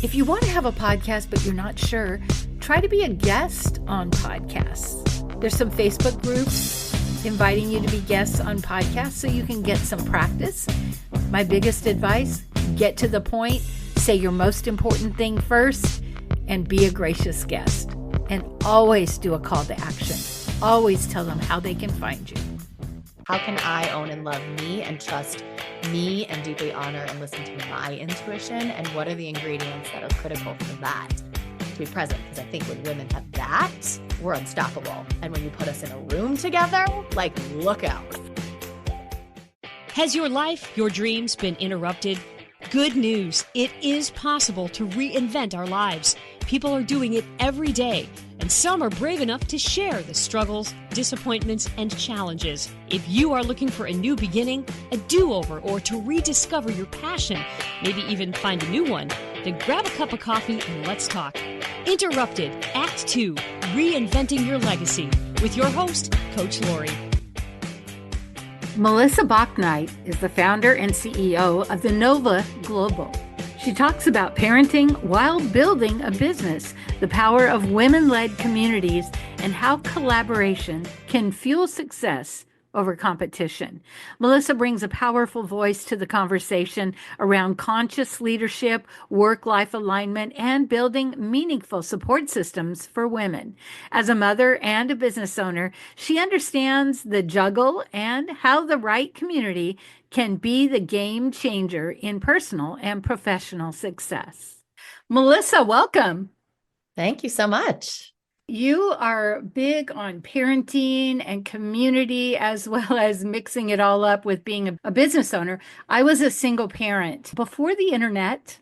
If you want to have a podcast but you're not sure, try to be a guest on podcasts. There's some Facebook groups inviting you to be guests on podcasts so you can get some practice. My biggest advice, get to the point, say your most important thing first, and be a gracious guest. And always do a call to action. Always tell them how they can find you. How can I own and love me and trust me and deeply honor and listen to my intuition? And what are the ingredients that are critical for that to be present? Because I think when women have that, we're unstoppable. And when you put us in a room together, like, look out. Has your life, your dreams been interrupted? Good news. It is possible to reinvent our lives. People are doing it every day, and some are brave enough to share the struggles, disappointments, and challenges. If you are looking for a new beginning, a do-over, or to rediscover your passion, maybe even find a new one, then grab a cup of coffee and let's talk. Interrupted, Act 2, Reinventing Your Legacy, with your host, Coach Lori. Melissa Bauknight is the founder and CEO of the Nova Global. She talks about parenting while building a business, the power of women-led communities, and how collaboration can fuel success over competition. Melissa brings a powerful voice to the conversation around conscious leadership, work-life alignment, and building meaningful support systems for women. As a mother and a business owner, she understands the juggle and how the right community can be the game changer in personal and professional success. Melissa, welcome. Thank you so much. You are big on parenting and community, as well as mixing it all up with being a business owner. I was a single parent before the internet,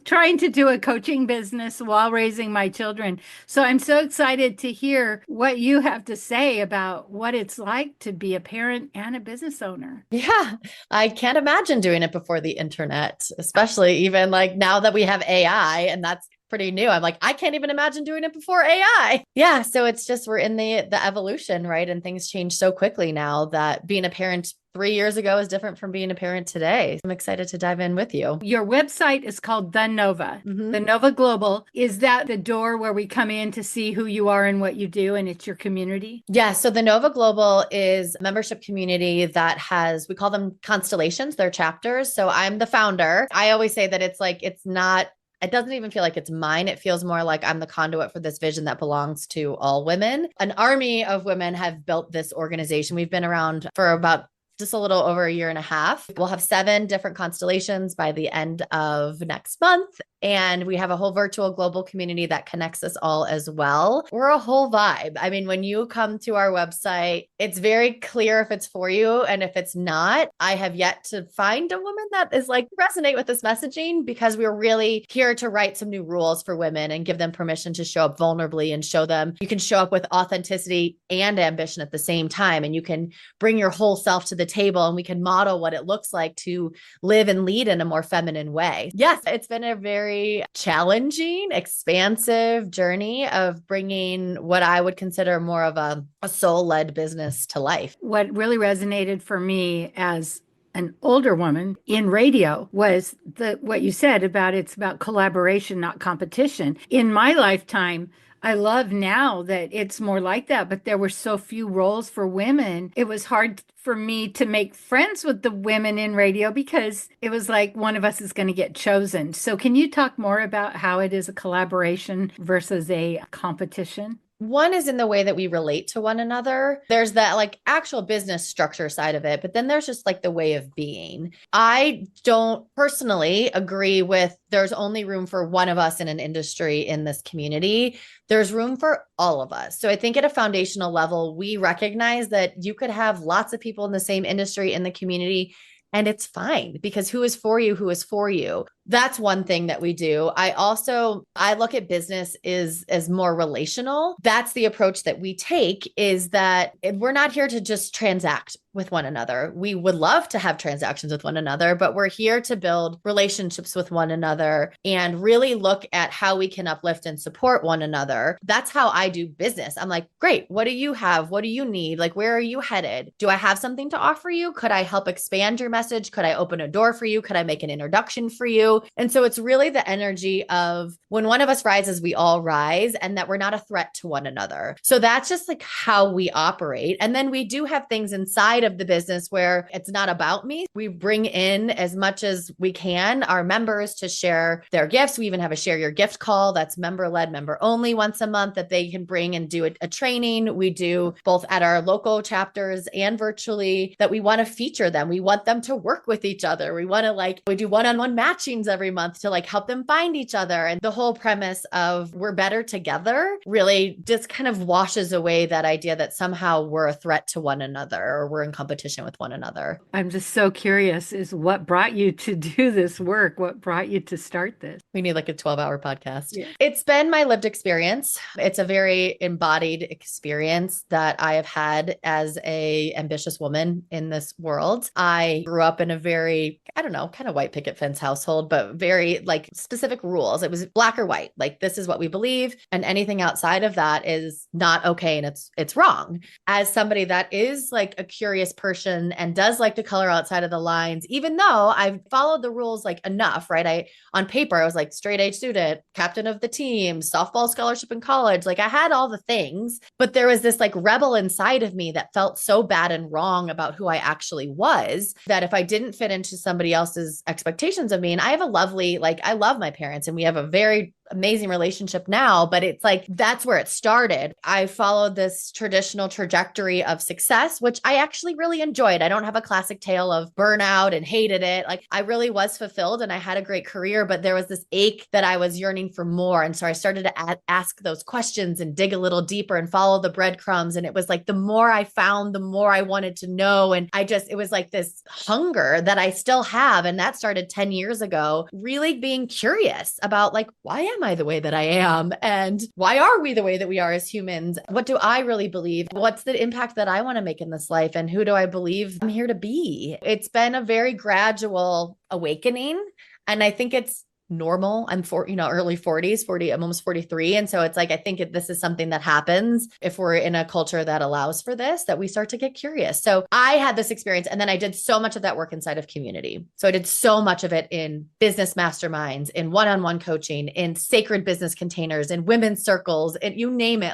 trying to do a coaching business while raising my children. So I'm so excited to hear what you have to say about what it's like to be a parent and a business owner. Yeah, I can't imagine doing it before the internet, especially even like now that we have AI, and that's pretty new. I'm like, I can't even imagine doing it before AI. Yeah. So it's just, we're in the evolution, right? And things change so quickly now that being a parent 3 years ago is different from being a parent today. I'm excited to dive in with you. Your website is called The Nova, The Nova Global. Is that the door where we come in to see who you are and what you do, and it's your community? Yeah. So the Nova Global is a membership community that has, we call them constellations, they're chapters. So I'm the founder. I always say that it's like, it doesn't even feel like it's mine. It feels more like I'm the conduit for this vision that belongs to all women. An army of women have built this organization. We've been around for about just a little over a year and a half. We'll have 7 different constellations by the end of next month. And we have a whole virtual global community that connects us all as well. We're a whole vibe. I mean, when you come to our website, it's very clear if it's for you. And if it's not, I have yet to find a woman that is like resonate with this messaging, because we're really here to write some new rules for women and give them permission to show up vulnerably and show them you can show up with authenticity and ambition at the same time. And you can bring your whole self to the table, and we can model what it looks like to live and lead in a more feminine way. Yes, it's been a very challenging, expansive journey of bringing what I would consider more of a soul-led business to life. What really resonated for me as an older woman in radio was what you said about it's about collaboration, not competition. In my lifetime, I love now that it's more like that, but there were so few roles for women. It was hard for me to make friends with the women in radio because it was like one of us is going to get chosen. So can you talk more about how it is a collaboration versus a competition? One is in the way that we relate to one another. There's that like actual business structure side of it, but then there's just like the way of being. I don't personally agree with there's only room for one of us in an industry in this community. There's room for all of us. So I think at a foundational level, we recognize that you could have lots of people in the same industry in the community, and it's fine, because who is for you, who is for you. That's one thing that we do. I look at business as more relational. That's the approach that we take, is that we're not here to just transact. with one another. We would love to have transactions with one another, but we're here to build relationships with one another and really look at how we can uplift and support one another. That's how I do business. I'm like, great. What do you have? What do you need? Like, where are you headed? Do I have something to offer you? Could I help expand your message? Could I open a door for you? Could I make an introduction for you? And so it's really the energy of when one of us rises, we all rise, and that we're not a threat to one another. So that's just like how we operate. And then we do have things inside of the business where it's not about me. We bring in as much as we can our members to share their gifts. We even have a share your gift call that's member led, member only once a month that they can bring and do a training. We do both at our local chapters and virtually that we want to feature them. We want them to work with each other. We want to we do one-on-one matchings every month to help them find each other. And the whole premise of we're better together really just kind of washes away that idea that somehow we're a threat to one another or we're in competition with one another. I'm just so curious is what brought you to do this work? What brought you to start this? We need a 12-hour podcast. Yeah. It's been my lived experience. It's a very embodied experience that I have had as a ambitious woman in this world. I grew up in a very, kind of white picket fence household, but very specific rules. It was black or white. This is what we believe. And anything outside of that is not okay. And it's wrong. As somebody that is a curious person and does like to color outside of the lines, even though I've followed the rules enough, right? On paper, I was straight A student, captain of the team, softball scholarship in college. I had all the things, but there was this rebel inside of me that felt so bad and wrong about who I actually was that if I didn't fit into somebody else's expectations of me, and I have a lovely, I love my parents and we have a very amazing relationship now, but it's that's where it started. I followed this traditional trajectory of success, which I actually really enjoyed. I don't have a classic tale of burnout and hated it. I really was fulfilled and I had a great career, but there was this ache that I was yearning for more. And so I started to ask those questions and dig a little deeper and follow the breadcrumbs. And it was the more I found, the more I wanted to know. And it was this hunger that I still have. And that started 10 years ago, really being curious about why am I the way that I am? And why are we the way that we are as humans? What do I really believe? What's the impact that I want to make in this life? And who do I believe I'm here to be? It's been a very gradual awakening. And I think it's normal. I'm early 40s, I'm almost 43. And so it's I think this is something that happens if we're in a culture that allows for this, that we start to get curious. So I had this experience and then I did so much of that work inside of community. So I did so much of it in business masterminds, in one-on-one coaching, in sacred business containers, in women's circles, and you name it.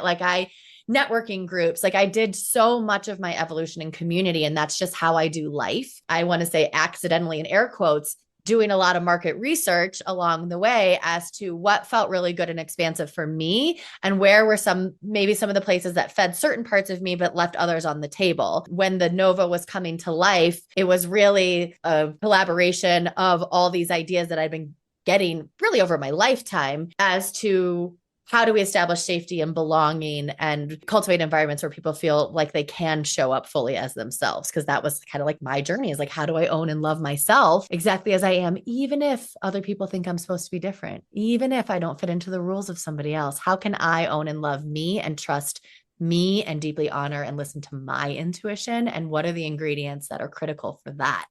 Networking groups. I did so much of my evolution in community, and that's just how I do life. I want to say accidentally in air quotes, doing a lot of market research along the way as to what felt really good and expansive for me and where were maybe some of the places that fed certain parts of me, but left others on the table. When the Nova was coming to life, it was really a collaboration of all these ideas that I'd been getting really over my lifetime as to how do we establish safety and belonging and cultivate environments where people feel like they can show up fully as themselves? Because that was kind of my journey is how do I own and love myself exactly as I am, even if other people think I'm supposed to be different, even if I don't fit into the rules of somebody else? How can I own and love me and trust me and deeply honor and listen to my intuition? And what are the ingredients that are critical for that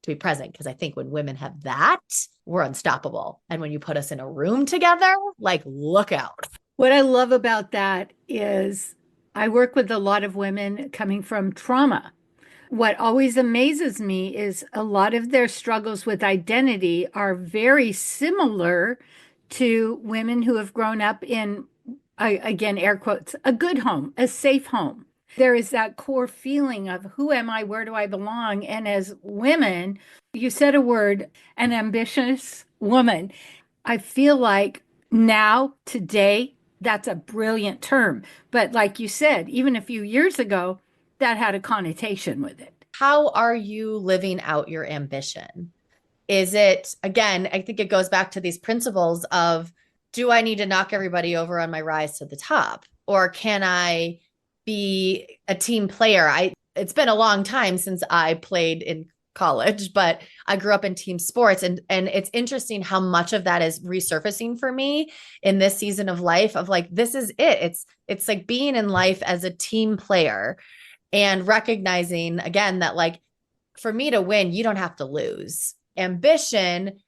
to be present? Because I think when women have that, we're unstoppable. And when you put us in a room together, look out. What I love about that is I work with a lot of women coming from trauma. What always amazes me is a lot of their struggles with identity are very similar to women who have grown up in, again, air quotes, a good home, a safe home. There is that core feeling of who am I? Where do I belong? And as women, you said a word, an ambitious woman. I feel like now, today, that's a brilliant term. But like you said, even a few years ago, that had a connotation with it. How are you living out your ambition? Is it, again, I think it goes back to these principles of, do I need to knock everybody over on my rise to the top? Or can I be a team player? It's been a long time since I played in college, but I grew up in team sports. And it's interesting how much of that is resurfacing for me in this season of life of this is it. It's being in life as a team player. and recognizing again that like for me to win, you don't have to lose. Ambition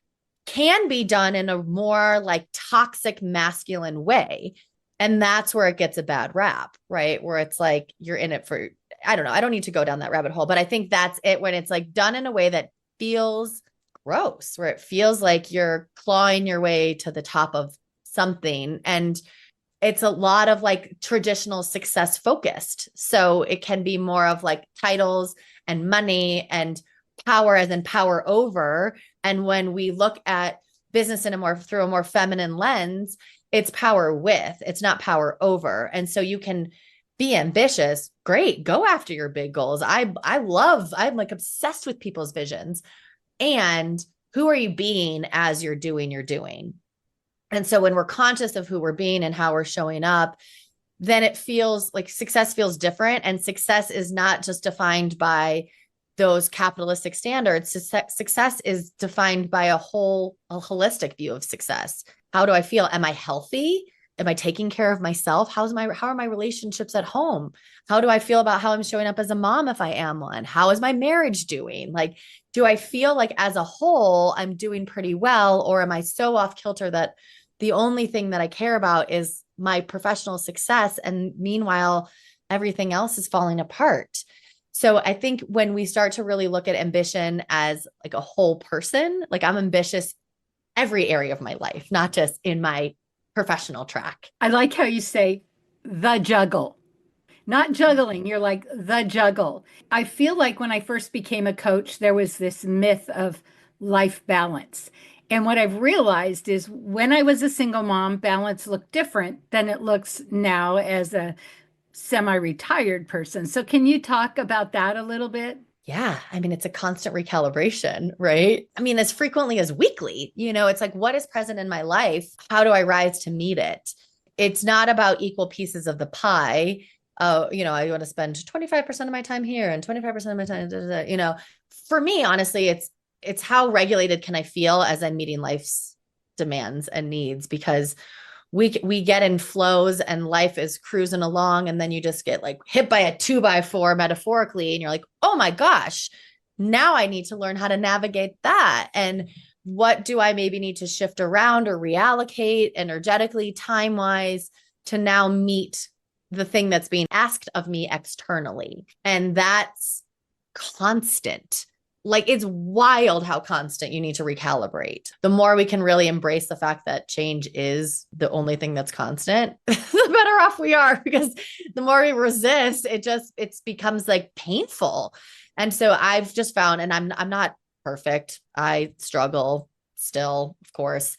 can be done in a more like toxic masculine way. And that's where it gets a bad rap, right? Where it's like you're in it for, I don't know. I don't need to go down that rabbit hole, but I think that's it when it's like done in a way that feels gross, where it feels like you're clawing your way to the top of something. And it's a lot of like traditional success focused. So it can be more of like titles and money and power as in power over. And when we look at business in a more through a more feminine lens, it's power with, it's not power over. And so you can be ambitious. Great. Go after your big goals. I'm like obsessed with people's visions. And who are you being as you're doing your doing? And so when we're conscious of who we're being and how we're showing up, then it feels like success feels different. And success is not just defined by those capitalistic standards. Success is defined by a holistic view of success. How do I feel? Am I healthy? Am I taking care of myself? How are my relationships at home? How do I feel about how I'm showing up as a mom if I am one? How is my marriage doing? Like, do I feel like as a whole, I'm doing pretty well? Or am I so off kilter that the only thing that I care about is my professional success? And meanwhile, everything else is falling apart. So I think when we start to really look at ambition as like a whole person, like I'm ambitious every area of my life, not just in my professional track. I like how you say the juggle, not juggling. You're like the juggle. I feel like when I first became a coach, there was this myth of life balance. And what I've realized is when I was a single mom, balance looked different than it looks now as a semi-retired person. So can you talk about that a little bit? Yeah. I mean, it's a constant recalibration, right? I mean, as frequently as weekly, it's like, what is present in my life? How do I rise to meet it? It's not about equal pieces of the pie. I want to spend 25% of my time here and 25% of my time, for me, honestly, it's how regulated can I feel as I'm meeting life's demands and needs, because we get in flows and life is cruising along. And then you just get like hit by a 2x4 metaphorically. And you're like, oh my gosh, now I need to learn how to navigate that. And what do I maybe need to shift around or reallocate energetically, time-wise, to now meet the thing that's being asked of me externally? And that's constant. Like, it's wild how constant you need to recalibrate. The more we can really embrace the fact that change is the only thing that's constant, the better off we are, because the more we resist, it becomes like painful. And so I've just found, and I'm not perfect. I struggle still, of course.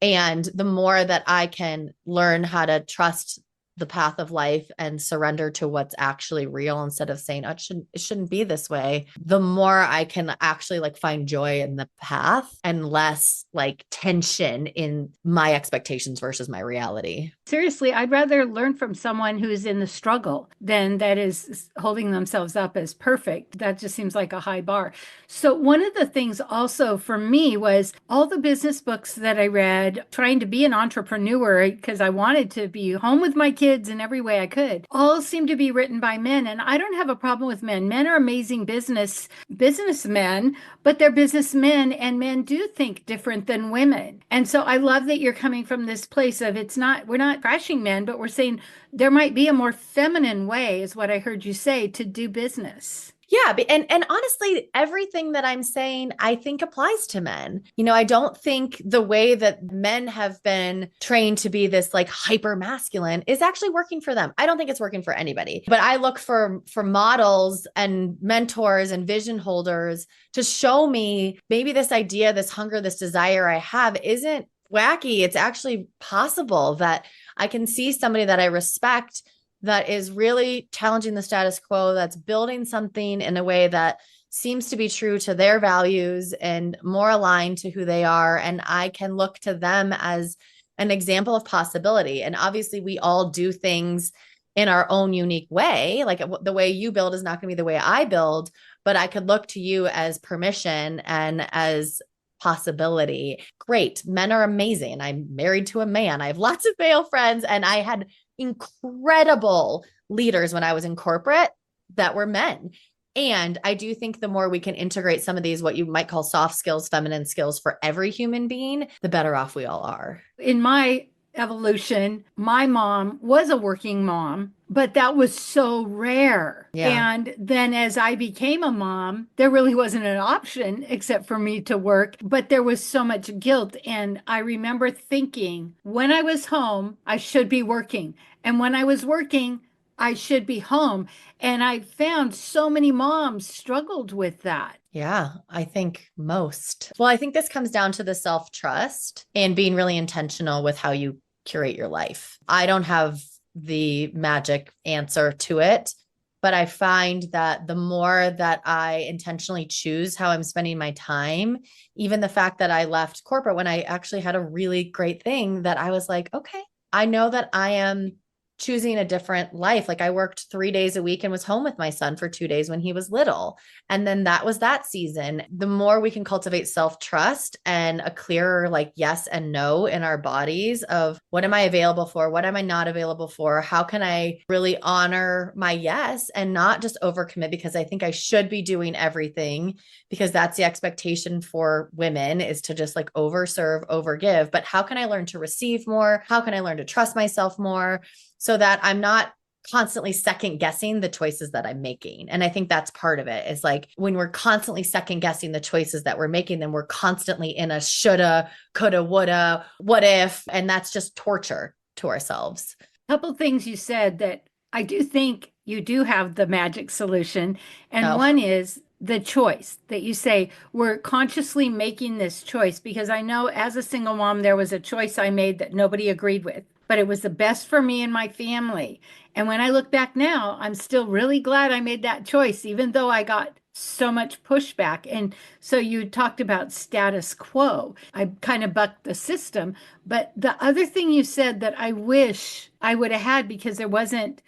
And the more that I can learn how to trust the path of life and surrender to what's actually real instead of saying, oh, it shouldn't be this way, the more I can actually like find joy in the path and less like tension in my expectations versus my reality. Seriously, I'd rather learn from someone who's in the struggle than that is holding themselves up as perfect. That just seems like a high bar. So one of the things also for me was all the business books that I read, trying to be an entrepreneur because I wanted to be home with my kids in every way I could, all seemed to be written by men. And I don't have a problem with men. Men are amazing businessmen, but they're businessmen, and men do think different than women. And so I love that you're coming from this place of we're not trashing men, but we're saying there might be a more feminine way, is what I heard you say, to do business. Yeah. And honestly, everything that I'm saying, I think applies to men. I don't think the way that men have been trained to be this like hyper masculine is actually working for them. I don't think it's working for anybody, but I look for models and mentors and vision holders to show me maybe this idea, this hunger, this desire I have isn't wacky. It's actually possible that I can see somebody that I respect that is really challenging the status quo, that's building something in a way that seems to be true to their values and more aligned to who they are. And I can look to them as an example of possibility. And obviously we all do things in our own unique way. Like the way you build is not going to be the way I build, but I could look to you as permission and as possibility. Great. Men are amazing. I'm married to a man. I have lots of male friends, and I had incredible leaders when I was in corporate that were men. And I do think the more we can integrate some of these, what you might call soft skills, feminine skills for every human being, the better off we all are. In my evolution, my mom was a working mom, but that was so rare. Yeah. And then as I became a mom, there really wasn't an option except for me to work, but there was so much guilt. And I remember thinking when I was home, I should be working. And when I was working, I should be home. And I found so many moms struggled with that. Yeah, I think most. Well, I think this comes down to the self-trust and being really intentional with how you curate your life. I don't have the magic answer to it, but I find that the more that I intentionally choose how I'm spending my time, even the fact that I left corporate when I actually had a really great thing that I was like, okay, I know that I am choosing a different life. Like I worked 3 days a week and was home with my son for 2 days when he was little. And then that was that season. The more we can cultivate self-trust and a clearer like yes and no in our bodies of what am I available for? What am I not available for? How can I really honor my yes and not just overcommit because I think I should be doing everything because that's the expectation for women is to just like overserve, overgive. But how can I learn to receive more? How can I learn to trust myself more? So that I'm not constantly second guessing the choices that I'm making. And I think that's part of it is like when we're constantly second guessing the choices that we're making, then we're constantly in a shoulda, coulda, woulda, what if, and that's just torture to ourselves. A couple things you said that I do think you do have the magic solution. And Oh. one is the choice that you say, we're consciously making this choice because I know as a single mom, there was a choice I made that nobody agreed with, but it was the best for me and my family. And when I look back now, I'm still really glad I made that choice, even though I got so much pushback. And so you talked about status quo. I kind of bucked the system. But the other thing you said that I wish I would have had because there wasn't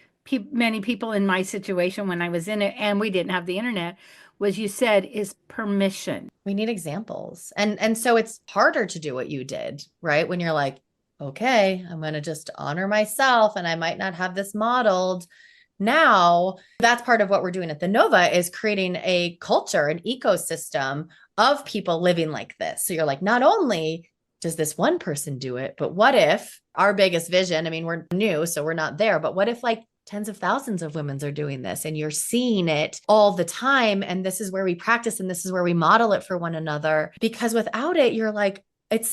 many people in my situation when I was in it and we didn't have the internet was you said is permission. We need examples. And so it's harder to do what you did, right? When you're like, okay, I'm going to just honor myself and I might not have this modeled. Now, that's part of what we're doing at the Nova is creating a culture, an ecosystem of people living like this. So you're like, not only does this one person do it, but what if our biggest vision, I mean, we're new, so we're not there, but what if like tens of thousands of women are doing this and you're seeing it all the time. And this is where we practice and this is where we model it for one another. Because without it, you're like, it's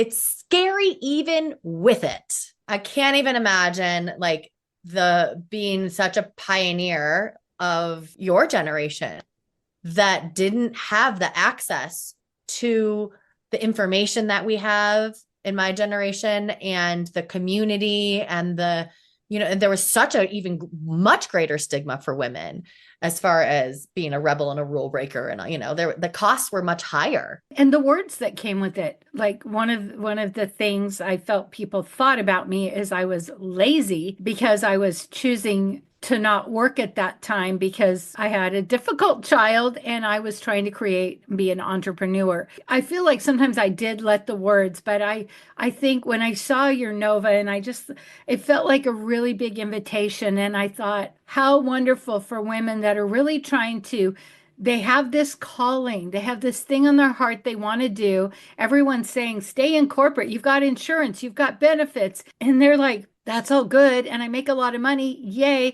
scary even with it. I can't even imagine like the being such a pioneer of your generation that didn't have the access to the information that we have in my generation and the community and the, you know, and there was such a even much greater stigma for women as far as being a rebel and a rule breaker. And, you know, the costs were much higher. And the words that came with it, like one of the things I felt people thought about me is I was lazy because I was choosing to not work at that time because I had a difficult child and I was trying to be an entrepreneur. I feel like sometimes I did let the words, but I think when I saw your Nova and it felt like a really big invitation. And I thought, how wonderful for women that are really they have this calling, they have this thing on their heart they want to do. Everyone's saying, stay in corporate, you've got insurance, you've got benefits. And they're like, that's all good. And I make a lot of money. Yay.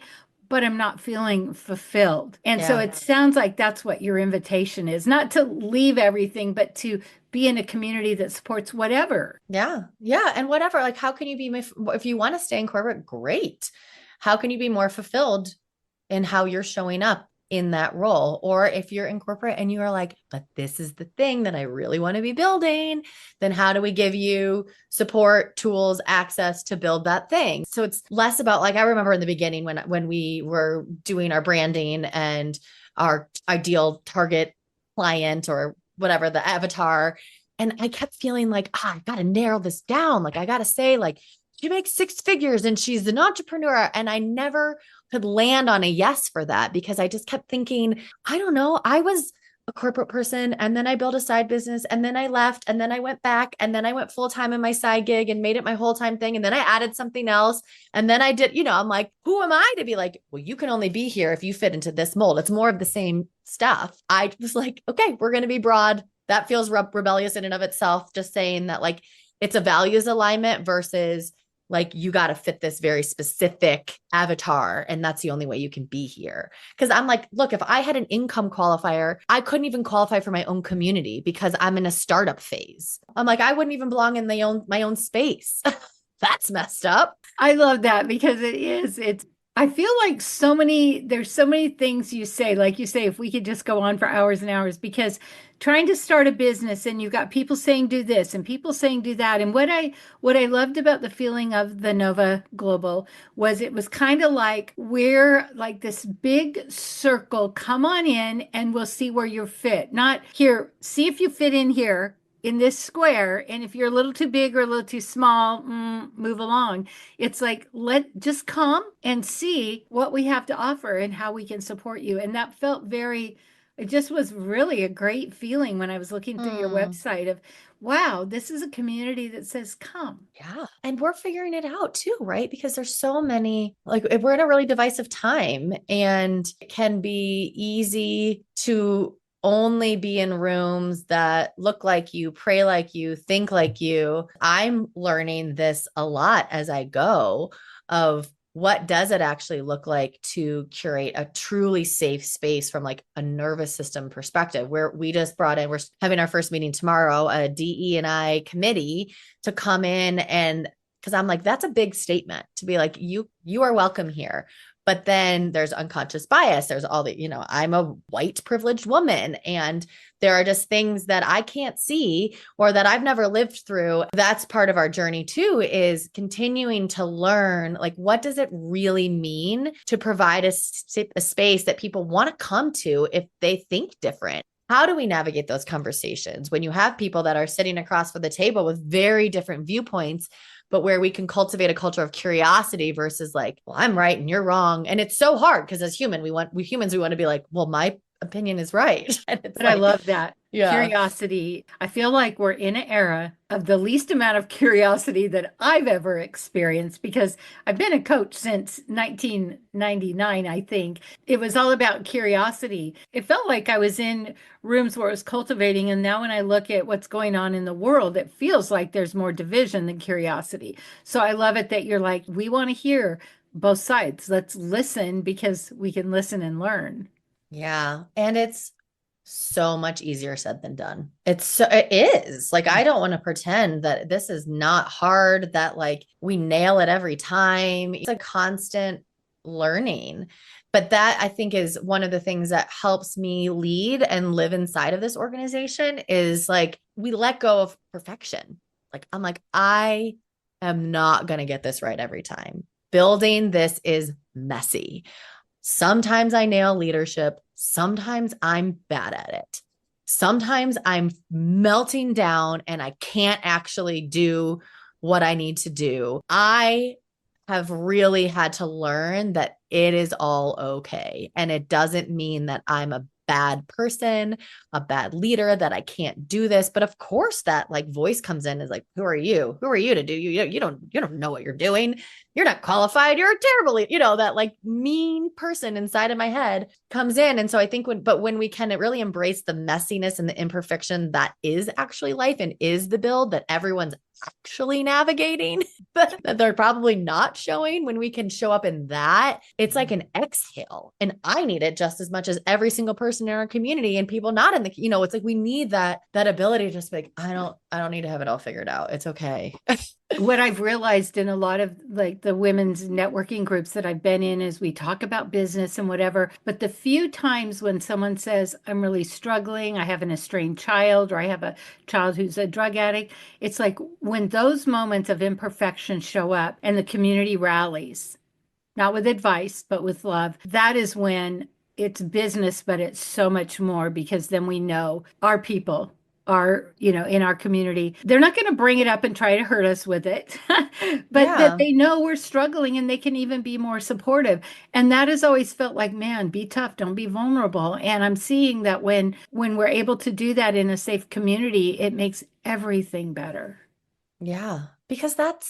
But I'm not feeling fulfilled. And so it sounds like that's what your invitation is, not to leave everything, but to be in a community that supports whatever. Yeah. Yeah. And whatever, like, how can you be, if you want to stay in corporate, great. How can you be more fulfilled in how you're showing up in that role? Or if you're in corporate and you are like, but this is the thing that I really want to be building, then how do we give you support, tools, access to build that thing? So it's less about, like, I remember in the beginning when we were doing our branding and our ideal target client or whatever, the avatar. And I kept feeling like, I got to narrow this down. Like, I got to say, like, she makes 6 figures and she's an entrepreneur. And I never could land on a yes for that because I just kept thinking, I don't know. I was a corporate person, and then I built a side business, and then I left, and then I went back, and then I went full time in my side gig and made it my whole time thing. And then I added something else. And then I did, I'm like, who am I to be like, well, you can only be here if you fit into this mold. It's more of the same stuff. I was like, okay, we're going to be broad. That feels rebellious in and of itself. Just saying that like it's a values alignment versus like you got to fit this very specific avatar and that's the only way you can be here. Because I'm like, look, if I had an income qualifier, I couldn't even qualify for my own community because I'm in a startup phase. I'm like, I wouldn't even belong in my own space. That's messed up. I love that because I feel like there's so many things you say, like you say, if we could just go on for hours and hours, because trying to start a business and you've got people saying do this and people saying do that. And what I loved about the feeling of the Nova Global was it was kind of like we're like this big circle, come on in and we'll see where you're fit. Not here, see if you fit in here in this square, and if you're a little too big or a little too small, move along. It's like just come and see what we have to offer and how we can support you. And that felt it just was really a great feeling when I was looking through your website of, wow, this is a community that says come. Yeah. And we're figuring it out too, right? Because there's so many, like we're in a really divisive time and it can be easy to only be in rooms that look like you, pray like you, think like you. I'm learning this a lot as I go of what does it actually look like to curate a truly safe space from like a nervous system perspective, where we just brought in, we're having our first meeting tomorrow, a DE&I committee to come in. And because I'm like, that's a big statement to be like, you are welcome here. But then there's unconscious bias. There's all the, I'm a white privileged woman and there are just things that I can't see or that I've never lived through. That's part of our journey too, is continuing to learn, like, what does it really mean to provide a space that people want to come to if they think different? How do we navigate those conversations when you have people that are sitting across from the table with very different viewpoints, but where we can cultivate a culture of curiosity versus like, well, I'm right and you're wrong. And it's so hard because as humans, we want to be like, well, my opinion is right. But I love that. Yeah. Curiosity. I feel like we're in an era of the least amount of curiosity that I've ever experienced because I've been a coach since 1999, I think. It was all about curiosity. It felt like I was in rooms where it was cultivating. And now when I look at what's going on in the world, it feels like there's more division than curiosity. So I love it that you're like, we want to hear both sides. Let's listen because we can listen and learn. Yeah. And it's so much easier said than done. It is like, I don't want to pretend that this is not hard, that like we nail it every time. It's a constant learning. But that I think is one of the things that helps me lead and live inside of this organization is like, we let go of perfection. Like, I'm like, I am not going to get this right every time. Building this is messy. Sometimes I nail leadership. Sometimes I'm bad at it. Sometimes I'm melting down and I can't actually do what I need to do. I have really had to learn that it is all okay. And it doesn't mean that I'm a bad person, a bad leader, that I can't do this. But of course that like voice comes in is like, who are you? Who are you to do? You don't know what you're doing. You're not qualified. You're a terrible, that like mean person inside of my head comes in. And so I think when we can really embrace the messiness and the imperfection that is actually life and is the build that everyone's actually navigating, that they're probably not showing, when we can show up in that, it's like an exhale. And I need it just as much as every single person in our community and people not in the, it's like, we need that ability to just be like, I don't need to have it all figured out. It's okay. What I've realized in a lot of like the women's networking groups that I've been in is we talk about business and whatever, but the few times when someone says, I'm really struggling, I have an estranged child, or I have a child who's a drug addict, it's like when those moments of imperfection show up and the community rallies, not with advice, but with love, that is when it's business, but it's so much more, because then we know our people are, in our community. They're not going to bring it up and try to hurt us with it, but that Yeah. they know we're struggling and they can even be more supportive. And that has always felt like, man, be tough, don't be vulnerable. And I'm seeing that when we're able to do that in a safe community, it makes everything better. Yeah, because that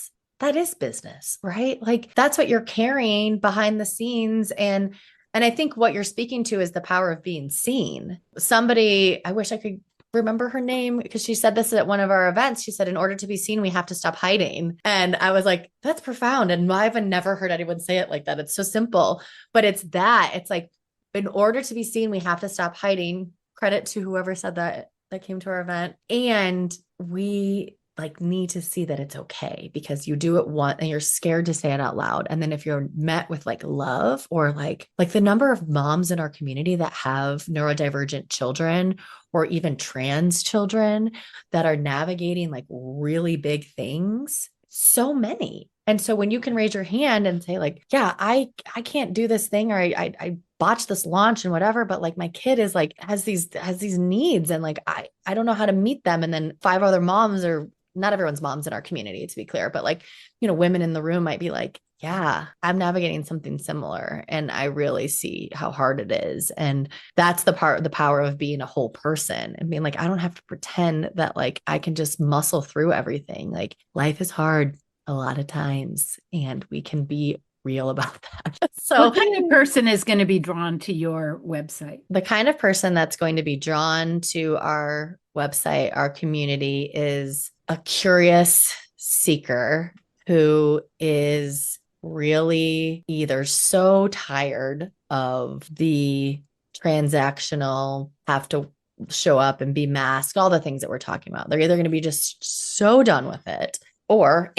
is business, right? Like that's what you're carrying behind the scenes and I think what you're speaking to is the power of being seen. Somebody, I wish I could remember her name because she said this at one of our events. She said, in order to be seen, we have to stop hiding. And I was like, that's profound. And I've never heard anyone say it like that. It's so simple, but it's that. It's like, in order to be seen, we have to stop hiding. Credit to whoever said that came to our event. And we like need to see that it's okay because you do it once and you're scared to say it out loud. And then if you're met with like love or like the number of moms in our community that have neurodivergent children or even trans children that are navigating like really big things, so many. And so when you can raise your hand and say like, yeah, I can't do this thing or I botched this launch and whatever, but like my kid is like has these needs and like I don't know how to meet them. And then 5 other moms, or not everyone's moms in our community, to be clear, but like, women in the room might be like, yeah, I'm navigating something similar. And I really see how hard it is. And that's the power of being a whole person and being like, I don't have to pretend that like I can just muscle through everything. Like life is hard a lot of times and we can be real about that. So what kind of person is going to be drawn to your website? the kind of person that's going to be drawn to our website, our community, is a curious seeker who is really either so tired of the transactional, have to show up and be masked, all the things that we're talking about. They're either going to be just so done with it, or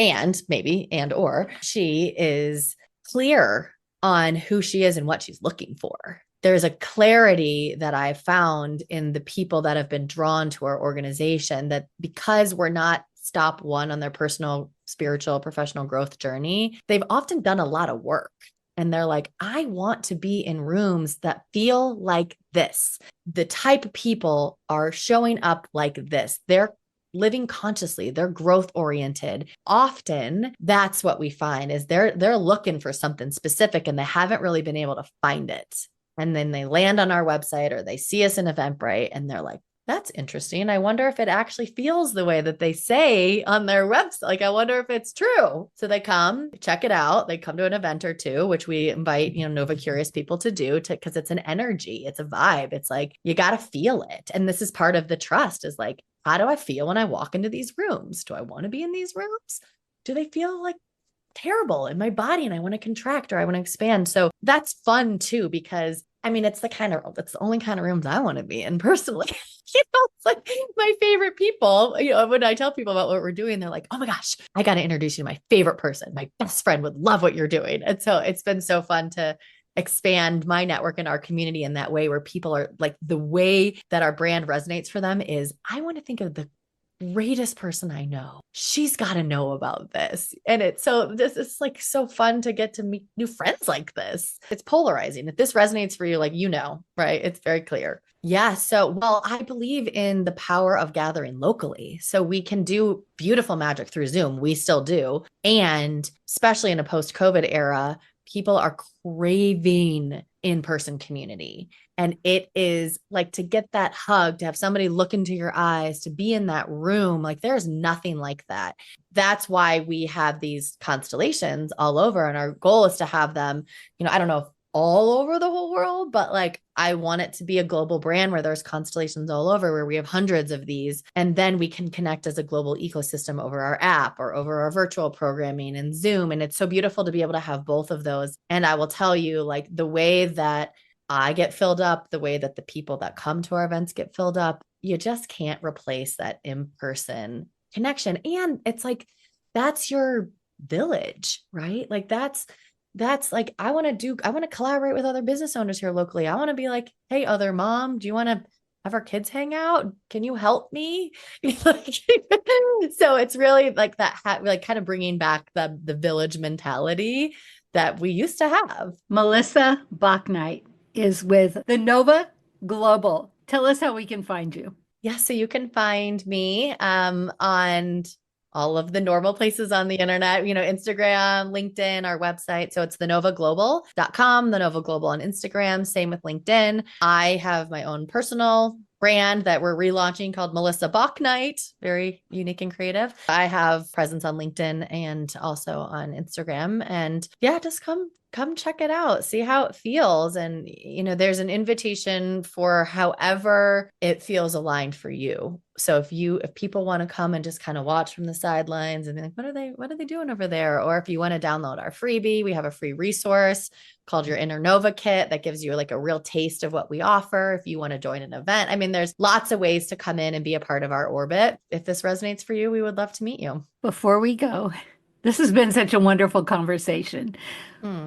she is clear on who she is and what she's looking for. There's a clarity that I've found in the people that have been drawn to our organization, that because we're not stop one on their personal, spiritual, professional growth journey, they've often done a lot of work. And they're like, I want to be in rooms that feel like this. The type of people are showing up like this. They're living consciously, they're growth oriented. Often that's what we find is they're looking for something specific and they haven't really been able to find it. And then they land on our website or they see us in Eventbrite and they're like, that's interesting. I wonder if it actually feels the way that they say on their website. Like, I wonder if it's true. So they come, check it out. They come to an event or two, which we invite, Nova Curious people to do because it's an energy. It's a vibe. It's like, you got to feel it. And this is part of the trust is like, how do I feel when I walk into these rooms? Do I want to be in these rooms? Do they feel like terrible in my body and I want to contract or I want to expand? So that's fun too, because it's the only kind of rooms I want to be in personally. It's like my favorite people, when I tell people about what we're doing, they're like, oh my gosh, I got to introduce you to my favorite person. My best friend would love what you're doing. And so it's been so fun to expand my network in our community in that way, where people are like, the way that our brand resonates for them is, I want to think of the greatest person I know. She's got to know about this. And this is like so fun to get to meet new friends like this. It's polarizing. If this resonates for you, like, right? It's very clear. Yeah. So, well, I believe in the power of gathering locally. So we can do beautiful magic through Zoom. We still do. And especially in a post-COVID era, people are craving in-person community. And it is like, to get that hug, to have somebody look into your eyes, to be in that room, like there's nothing like that. That's why we have these constellations all over. And our goal is to have them, I don't know if all over the whole world, but like, I want it to be a global brand where there's constellations all over, where we have hundreds of these. And then we can connect as a global ecosystem over our app or over our virtual programming and Zoom. And it's so beautiful to be able to have both of those. And I will tell you, like, the way that I get filled up, the way that the people that come to our events get filled up, you just can't replace that in-person connection. And it's like, that's your village, right? Like that's like, I want to collaborate with other business owners here locally. I want to be like, hey, other mom, do you want to have our kids hang out? Can you help me? So it's really like that, like kind of bringing back the village mentality that we used to have. Melissa Bauknight is with the Nova Global. Tell us how we can find you. Yeah, so you can find me on all of the normal places on the internet, Instagram, LinkedIn, our website. So it's thenovaglobal.com, the Nova Global on Instagram, same with LinkedIn. I have my own personal brand that we're relaunching called Melissa Bauknight, very unique and creative. I have presence on LinkedIn and also on Instagram. And yeah, just come check it out, see how it feels. And, there's an invitation for however it feels aligned for you. So if people want to come and just kind of watch from the sidelines and be like, what are they doing over there? Or if you want to download our freebie, we have a free resource called your Inner Nova Kit that gives you like a real taste of what we offer. If you want to join an event, I mean, there's lots of ways to come in and be a part of our orbit. If this resonates for you, we would love to meet you. Before we go, this has been such a wonderful conversation.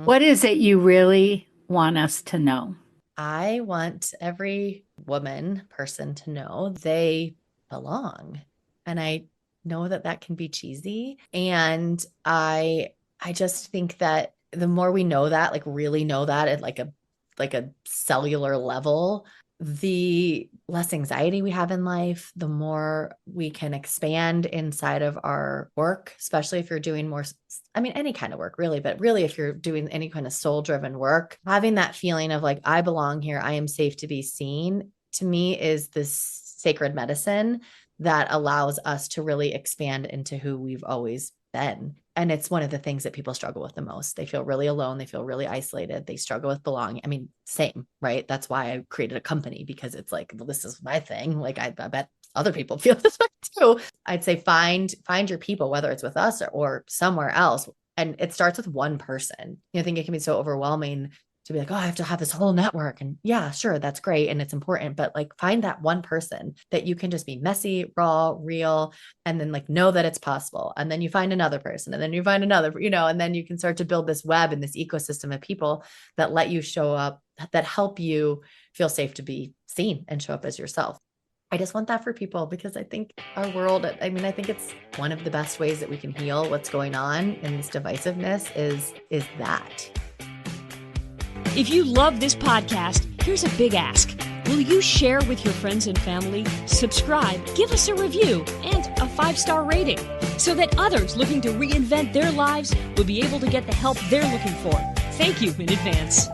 What is it you really want us to know? I want every person to know they belong. And I know that can be cheesy. And I just think that the more we know that, like really know that at like a cellular level, the less anxiety we have in life, the more we can expand inside of our work, especially if you're doing more, any kind of work really, but really if you're doing any kind of soul-driven work, having that feeling of like, I belong here, I am safe to be seen, to me is this sacred medicine that allows us to really expand into who we've always been. And it's one of the things that people struggle with the most. They feel really alone. They feel really isolated. They struggle with belonging. Same, right? That's why I created a company, because it's like, well, this is my thing. Like I bet other people feel this way too. I'd say find your people, whether it's with us or somewhere else. And it starts with one person. I think it can be so overwhelming to be like, oh, I have to have this whole network. And yeah, sure, that's great. And it's important, but like find that one person that you can just be messy, raw, real, and then like know that it's possible. And then you find another person, and then you find another, and then you can start to build this web and this ecosystem of people that let you show up, that help you feel safe to be seen and show up as yourself. I just want that for people, because I think our world, I think it's one of the best ways that we can heal what's going on in this divisiveness is that. If you love this podcast, here's a big ask. Will you share with your friends and family, subscribe, give us a review, and a 5-star rating so that others looking to reinvent their lives will be able to get the help they're looking for? Thank you in advance.